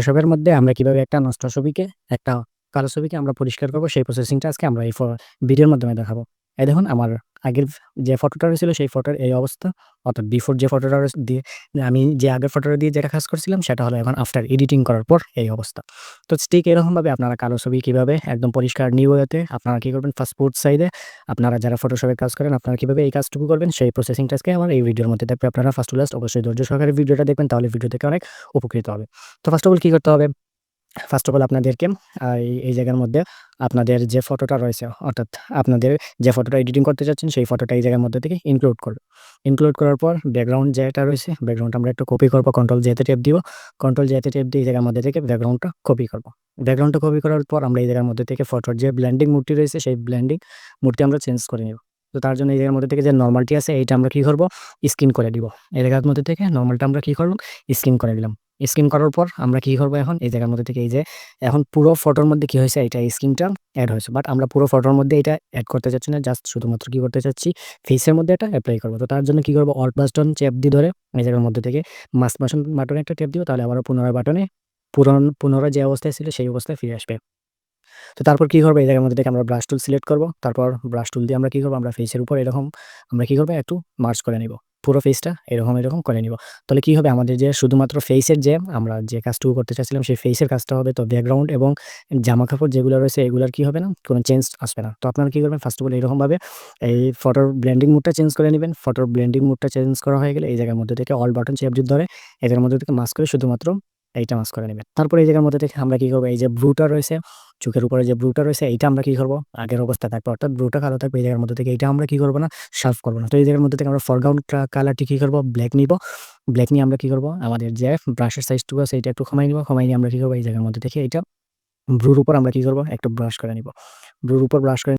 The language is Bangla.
এসবের মধ্যে আমরা কিভাবে একটা নষ্ট ছবিকে, একটা কালো ছবিকে আমরা পরিষ্কার করব সেই প্রসেসিংটা আজকে আমরা এই ভিডিওর মাধ্যমে দেখাবো। এই দেখুন আমার আগের যে ফটোটা রয়েছিল সেই ফটোর এই অবস্থা। অর্থাৎ বিফোর যে ফটোটা দিয়ে আমি যে আগের ফটোটা দিয়ে যেটা কাজ করছিলাম সেটা হলো এখন আফটার এডিটিং করার পর এই অবস্থা। তো ঠিক এরকমভাবে আপনারা কালো ছবি কিভাবে একদম পরিষ্কার নিউ ওয়েতে আপনারা কি করবেন ফাস্টফুড সাইডে আপনারা যারা ফটোশপে কাজ করেন আপনারা কিভাবে এই কাজটুকু করবেন সেই প্রসেসিংটা আজকে আমার এই ভিডিওর মধ্যে থাকবে। আপনারা ফার্স্ট টু লাস্ট অবশ্যই ধৈর্য সহকারে ভিডিওটা দেখবেন তাহলে ভিডিও থেকে অনেক উপকৃত হবে। তো ফার্স্ট অফ অল কি করতে হবে? ফার্স্ট অফ অল আপনাদেরকে এই জায়গার মধ্যে আপনাদের যে ফটোটা রয়েছে অর্থাৎ আপনাদের যে ফটোটা এডিটিং করতে চাচ্ছেন সেই ফটোটা এই জায়গার মধ্যে থেকে ইনক্লুড করবেন। ইনক্লুড করার পর ব্যাকগ্রাউন্ড যেটা রয়েছে ব্যাকগ্রাউন্ডটা আমরা একটু কপি করব। কন্ট্রোল জে তে ট্যাপ দিব। কন্ট্রোল জে তে ট্যাপ দিয়ে এই জায়গার মধ্যে থেকে ব্যাকগ্রাউন্ডটা কপি করব। ব্যাকগ্রাউন্ডটা কপি করার পর আমরা এই জায়গার মধ্যে থেকে ফটোর যে ব্লেন্ডিং মোডটি রয়েছে সেই ব্লেন্ডিং মোডটি আমরা চেঞ্জ করে নিব। তো তার জন্য এই জায়গার মধ্যে থেকে যে নরমালটি আছে এইটা আমরা কি করব? স্ক্রিন করে দিব। এই জায়গার মধ্যে থেকে নরমালটা আমরা কি করব? স্ক্রিন করে দিলাম। স্ক্রিন করার পর আমরা কি করব এখন? এই জায়গার মধ্যে থেকে এই যে এখন পুরো ফটোর মধ্যে কি হয়েছে? এটা স্ক্রিনটা এড হয়েছে। বাট আমরা পুরো ফটোর মধ্যে এটা এড করতে চাচ্ছি না। জাস্ট শুধুমাত্র কি করতে চাচ্ছি? ফেসের মধ্যে এটা এপ্লাই করব। তো তার জন্য কি করব? অল্ট বাটন চেপ দিয়ে ধরে এই জায়গার মধ্যে থেকে মাউস বাটনে একটা ট্যাপ দিব। তাহলে আবারও পুনরায় বাটনে পুনরায় যে অবস্থায় ছিল সেই অবস্থায় ফিরে আসবে। তো তারপর কি করব? এই জায়গার মধ্যে থেকে আমরা ব্রাশ টুল সিলেক্ট করব। তারপর ব্রাশ টুল দিয়ে আমরা কি করব? আমরা ফেসের উপর এরকম আমরা কি করব? একটু মার্জ করে নিব। পুরো ফেসটা এরকম করে নিব। তাহলে কি হবে? আমাদের যে শুধুমাত্র ফেসের যে আমরা যে কাজটুকু করতে চাচ্ছিলাম সেই ফেসের কাজটা হবে। তো ব্যাকগ্রাউন্ড এবং জামাকাপড় যেগুলো রয়েছে এগুলার কি হবে না? কোনো চেঞ্জ আসবে না। তো আপনারা কি করবেন? ফার্স্ট অফ অল এরকমভাবে এই ফটোর ব্লেন্ডিং মোডটা চেঞ্জ করে নিবেন। ফটোর ব্লেন্ডিং মোডটা চেঞ্জ করা হয়ে গেলে এই জায়গার মধ্যে থেকে অল বাটন চেপ দিয়ে ধরে এই জায়গার মধ্যে থেকে মাস্ক করে শুধুমাত্র এইটা মাস্ক করে নিবেন। তারপর এই জায়গার মধ্যে থেকে আমরা কি করব? এই যে ব্লুটা রয়েছে চোখের উপরে যে ব্লুটা রয়েছে এইটা আমরা কি করব? আগের অবস্থায় থাকবে। অর্থাৎ ব্লুটা কালো থাকবে এই জায়গার মধ্যে থেকে এইটা আমরা কি করব না? শার্প করব না। তো এই জায়গার মধ্যে থেকে আমরা ফরগ্রাউন্ড কালারটি কি করব? ব্লাক নিব। ব্লাক নিয়ে আমরা কি করব? আমাদের যে ব্রাশের সাইজটুকু আছে এইটা একটু কমাই নিব। কমাই নিয়ে আমরা কি করব? এই জায়গার মধ্যে থেকে এইটা ব্লুর উপর আমরা কি করব? একটু ব্রাশ করে নিব। ব্লুর উপর ব্রাশ করে